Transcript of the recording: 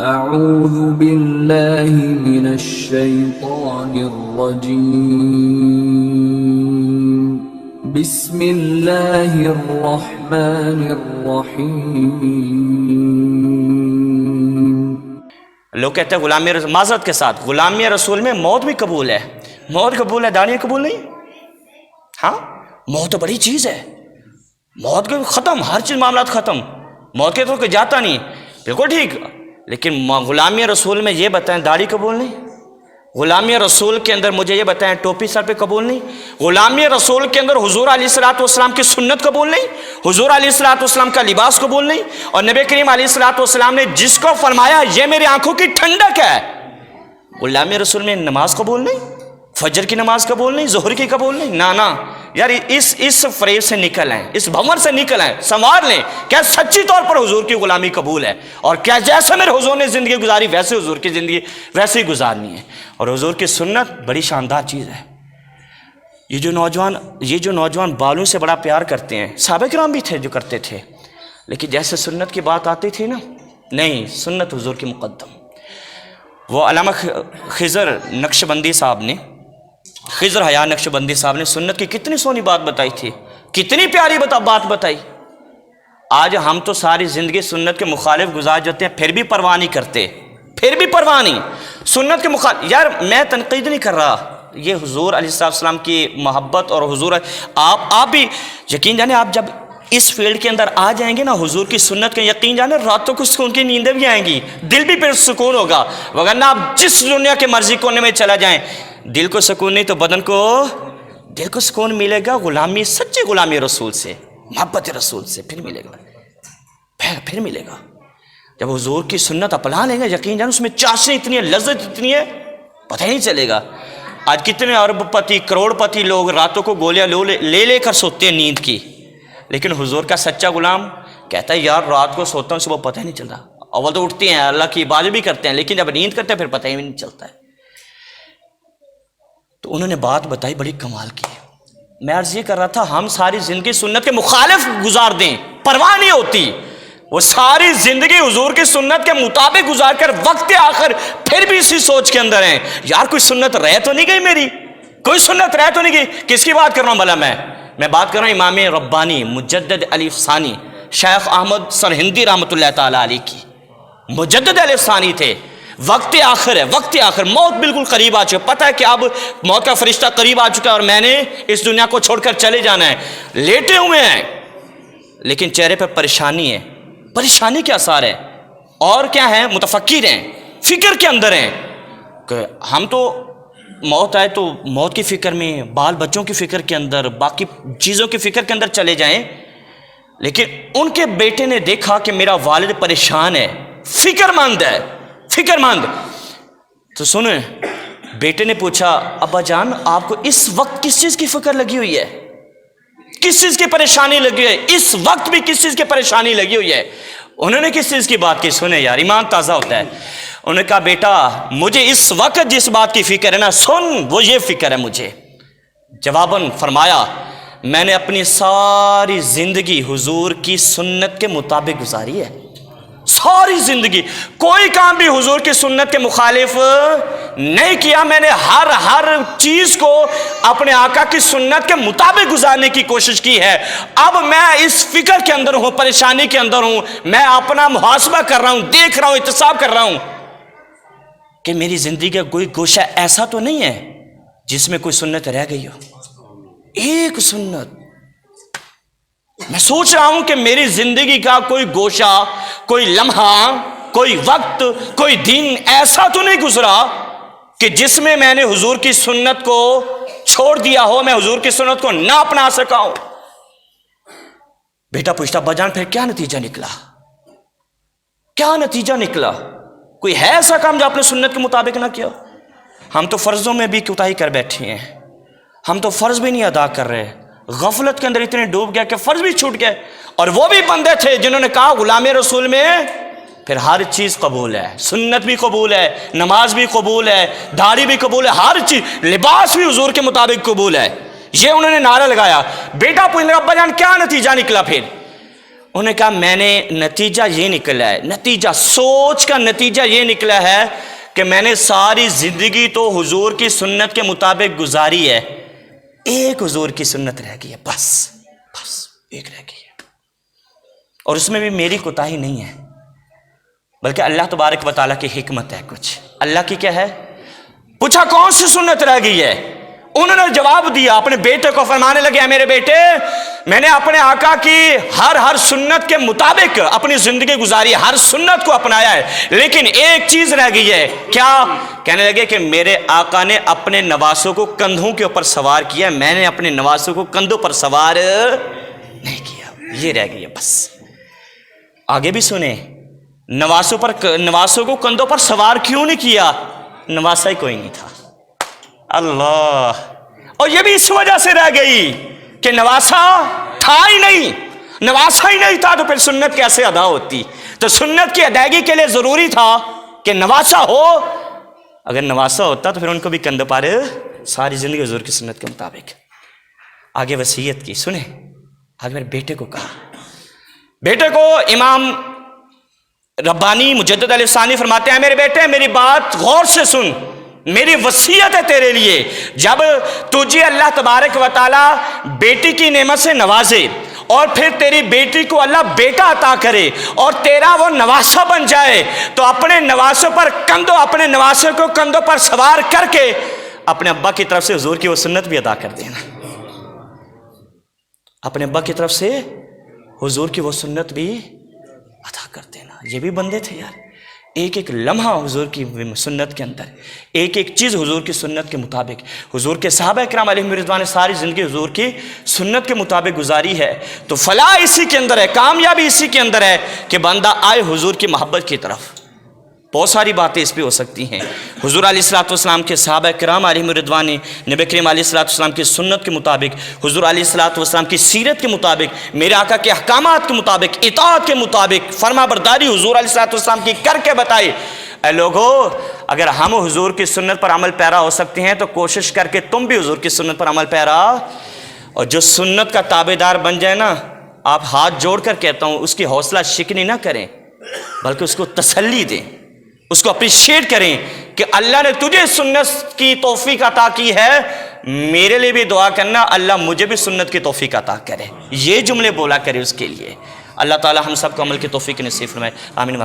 اعوذ باللہ من الشیطان الرجیم بسم اللہ الرحمن الرحیم۔ لوگ کہتے ہیں غلامی معذرت کے ساتھ غلامی رسول میں موت بھی قبول ہے، موت قبول ہے، داڑھی قبول نہیں؟ ہاں موت تو بڑی چیز ہے، موت کو ختم، ہر چیز معاملات ختم، موت کے تو کوئی جاتا نہیں، بالکل ٹھیک، لیکن غلامی رسول میں یہ بتائیں داڑھی قبول نہیں، غلامی رسول کے اندر مجھے یہ بتائیں ٹوپی سر پہ قبول نہیں، غلامی رسول کے اندر حضور علیہ الصلوۃ والسلام کی سنت قبول نہیں، حضور علیہ الصلوۃ والسلام کا لباس قبول نہیں، اور نبی کریم علیہ الصلوۃ والسلام نے جس کو فرمایا یہ میری آنکھوں کی ٹھنڈک ہے، غلامی رسول میں نماز قبول نہیں، فجر کی نماز قبول نہیں، ظہر کی قبول نہیں، نا یار اس فریب سے نکل آئیں، اس بھنور سے نکل آئیں، سنوار لیں، کیا سچی طور پر حضور کی غلامی قبول ہے، اور کیا جیسے میرے حضور نے زندگی گزاری ویسے حضور کی زندگی ویسے ہی گزارنی ہے، اور حضور کی سنت بڑی شاندار چیز ہے۔ یہ جو نوجوان بالوں سے بڑا پیار کرتے ہیں، صحابہ کرام بھی تھے جو کرتے تھے، لیکن جیسے سنت کی بات آتی تھی نا، نہیں، سنت حضور کی مقدم۔ وہ علامہ خضر نقشبندی صاحب نے، خضر حیا نقشبندی صاحب نے سنت کی کتنی سونی بات بتائی تھی، کتنی پیاری بات بتائی۔ آج ہم تو ساری زندگی سنت کے مخالف گزار جاتے ہیں، پھر بھی پرواہ نہیں کرتے، پھر بھی پرواہ نہیں، سنت کے مخالف۔ یار میں تنقید نہیں کر رہا، یہ حضور علیہ السلام کی محبت، اور حضور آپ بھی یقین جانے، آپ جب اس فیلڈ کے اندر آ جائیں گے نا حضور کی سنت کے، یقین جانے راتوں کو سکون کی نیندیں بھی آئیں گی، دل بھی پھر سکون ہوگا، وگرنہ آپ جس دنیا کے مرضی کونے میں چلا جائیں، دل کو سکون نہیں تو دل کو سکون ملے گا غلامی، سچی غلامی رسول سے، محبت رسول سے، پھر ملے گا جب حضور کی سنت اپنا لیں گے، یقین جانے اس میں چاشنی اتنی ہے، لذت اتنی ہے، پتہ ہی نہیں چلے گا۔ آج کتنے ارب پتی، کروڑ پتی لوگ راتوں کو گولیاں لے کر سوتے ہیں نیند کی، لیکن حضور کا سچا غلام کہتا ہے یار رات کو سوتا ہوں، صبح پتہ ہی نہیں چلتا، اول تو اٹھتے ہیں اللہ کی عبادت بھی کرتے ہیں، لیکن جب نیند کرتے ہیں پھر پتہ ہی نہیں چلتا ہے۔ تو انہوں نے بات بتائی بڑی کمال کی، میں عرض یہ کر رہا تھا ہم ساری زندگی سنت کے مخالف گزار دیں، پرواہ نہیں ہوتی، وہ ساری زندگی حضور کی سنت کے مطابق گزار کر وقت آخر پھر بھی اسی سوچ کے اندر ہیں، یار کوئی سنت رہ تو نہیں گئی میری، کوئی سنت رہ تو نہیں گئی۔ کس کی بات کر رہا ہوں بھلا میں بات کر رہا ہوں امام ربانی مجدد الف ثانی شیخ احمد سرہندی رحمۃ اللہ تعالی علیہ کی، مجدد الف ثانی تھے۔ وقت آخر ہے، وقت آخر، موت بالکل قریب آ چکا، پتہ ہے کہ اب موت کا فرشتہ قریب آ چکا ہے اور میں نے اس دنیا کو چھوڑ کر چلے جانا ہے، لیٹے ہوئے ہیں لیکن چہرے پر پریشانی ہے، پریشانی کے آثار ہے، اور کیا ہے، متفکر ہیں، فکر کے اندر ہیں کہ ہم تو موت آئے تو موت کی فکر میں، بال بچوں کی فکر کے اندر، باقی چیزوں کی فکر کے اندر چلے جائیں، لیکن ان کے بیٹے نے دیکھا کہ میرا والد پریشان ہے، فکر مند ہے، فکر مند، تو سنیں بیٹے نے پوچھا ابا جان آپ کو اس وقت کس چیز کی فکر لگی ہوئی ہے، کس چیز کی پریشانی لگی ہے، اس وقت بھی کس چیز کی پریشانی لگی ہوئی ہے؟ انہوں نے کس چیز کی بات کی، سنیں یار ایمان تازہ ہوتا ہے۔ انہوں نے کہا بیٹا مجھے اس وقت جس بات کی فکر ہے نا، سن وہ یہ فکر ہے مجھے۔ جواباً فرمایا میں نے اپنی ساری زندگی حضور کی سنت کے مطابق گزاری ہے، ساری زندگی کوئی کام بھی حضور کی سنت کے مخالف نہیں کیا، میں نے ہر چیز کو اپنے آقا کی سنت کے مطابق گزارنے کی کوشش کی ہے۔ اب میں اس فکر کے اندر ہوں، پریشانی کے اندر ہوں، میں اپنا محاسبہ کر رہا ہوں، دیکھ رہا ہوں، احتساب کر رہا ہوں کہ میری زندگی کا کوئی گوشہ ایسا تو نہیں ہے جس میں کوئی سنت رہ گئی ہو، ایک سنت۔ میں سوچ رہا ہوں کہ میری زندگی کا کوئی گوشہ، کوئی لمحہ، کوئی وقت، کوئی دن ایسا تو نہیں گزرا کہ جس میں میں نے حضور کی سنت کو چھوڑ دیا ہو، میں حضور کی سنت کو نہ اپنا سکا ہوں۔ بیٹا پوچھتا بجان پھر کیا نتیجہ نکلا، کیا نتیجہ نکلا؟ کوئی ہے ایسا کام جو آپ نے سنت کے مطابق نہ کیا؟ ہم تو فرضوں میں بھی کوتاہی کر بیٹھے ہیں، ہم تو فرض بھی نہیں ادا کر رہے، غفلت کے اندر اتنے ڈوب گیا کہ فرض بھی چھوٹ گئے، اور وہ بھی بندے تھے جنہوں نے کہا غلام رسول میں پھر ہر چیز قبول ہے، سنت بھی قبول ہے، نماز بھی قبول ہے، داڑھی بھی قبول ہے، ہر چیز، لباس بھی حضور کے مطابق قبول ہے، یہ انہوں نے نعرہ لگایا۔ بیٹا پوچھنے لگا ابا جان کیا نتیجہ نکلا پھر؟ انہوں نے کہا میں نے نتیجہ یہ نکلا ہے، نتیجہ سوچ کا نتیجہ یہ نکلا ہے کہ میں نے ساری زندگی تو حضور کی سنت کے مطابق گزاری ہے، ایک حضور کی سنت رہ گئی ہے، بس ایک رہ گئی ہے، اور اس میں بھی میری کوتاہی نہیں ہے، بلکہ اللہ تبارک و تعالیٰ کی حکمت ہے کچھ۔ اللہ کی کیا ہے؟ پوچھا کون سی سنت رہ گئی ہے؟ انہوں نے جواب دیا، اپنے بیٹے کو فرمانے لگے اے میرے بیٹے، میں نے اپنے آقا کی ہر سنت کے مطابق اپنی زندگی گزاری، ہر سنت کو اپنایا ہے، لیکن ایک چیز رہ گئی ہے۔ کیا؟ کہنے لگے کہ میرے آقا نے اپنے نواسوں کو کندھوں کے اوپر سوار کیا، میں نے اپنے نواسوں کو کندھوں پر سوار نہیں کیا، یہ رہ گئی ہے بس۔ آگے بھی سنیں، نواسوں کو کندھوں پر سوار کیوں نہیں کیا؟ نواسا ہی کوئی نہیں تھا۔ اللہ، اور یہ بھی اس وجہ سے رہ گئی کہ نواسا تھا ہی نہیں، نواسا ہی نہیں تھا تو پھر سنت کیسے ادا ہوتی؟ تو سنت کی ادائیگی کے لیے ضروری تھا کہ نواسا ہو، اگر نواسا ہوتا تو پھر ان کو بھی کندھوں پر ساری زندگی حضور کی سنت کے مطابق۔ آگے وصیت کی، سنیں، آگے میرے بیٹے کو کہا، بیٹے کو امام ربانی مجدد علیہ الثانی فرماتے ہیں میرے بیٹے میری بات غور سے سن، میری وصیت ہے تیرے لیے، جب تجھے اللہ تبارک و تعالیٰ بیٹی کی نعمت سے نوازے اور پھر تیری بیٹی کو اللہ بیٹا عطا کرے اور تیرا وہ نواسا بن جائے، تو اپنے نواسوں کو کندھوں پر سوار کر کے اپنے ابا کی طرف سے حضور کی وہ سنت بھی ادا کر دینا، اپنے ابا کی طرف سے حضور کی وہ سنت بھی ادا کر دینا۔ یہ بھی بندے تھے یار، ایک ایک لمحہ حضور کی سنت کے اندر، ایک ایک چیز حضور کی سنت کے مطابق، حضور کے صحابہ کرام علیہم رضوان نے ساری زندگی حضور کی سنت کے مطابق گزاری ہے۔ تو فلاح اسی کے اندر ہے، کامیابی اسی کے اندر ہے کہ بندہ آئے حضور کی محبت کی طرف۔ بہت ساری باتیں اس پہ ہو سکتی ہیں، حضور علیہ الصلوۃ والسلام کے صحابہ کرام علیہم رضوان نے نبی کریم علیہ الصلوۃ والسلام کی سنت کے مطابق، حضور علیہ الصلوۃ والسلام کی سیرت کے مطابق، میرے آقا کے احکامات کے مطابق، اطاعت کے مطابق فرما برداری حضور علیہ الصلوۃ والسلام کی کر کے بتائی۔ اے لوگو، اگر ہم حضور کی سنت پر عمل پیرا ہو سکتے ہیں تو کوشش کر کے تم بھی حضور کی سنت پر عمل پیرا، اور جو سنت کا تابع دار بن جائے نا، آپ ہاتھ جوڑ کر کہتا ہوں اس کی حوصلہ شکنی نہ کریں، بلکہ اس کو تسلی دیں، اس کو اپریشیٹ کریں کہ اللہ نے تجھے سنت کی توفیق عطا کی ہے، میرے لیے بھی دعا کرنا اللہ مجھے بھی سنت کی توفیق عطا کرے، یہ جملے بولا کرے اس کے لیے۔ اللہ تعالی ہم سب کو عمل کی توفیق نصیب فرمائے، آمین۔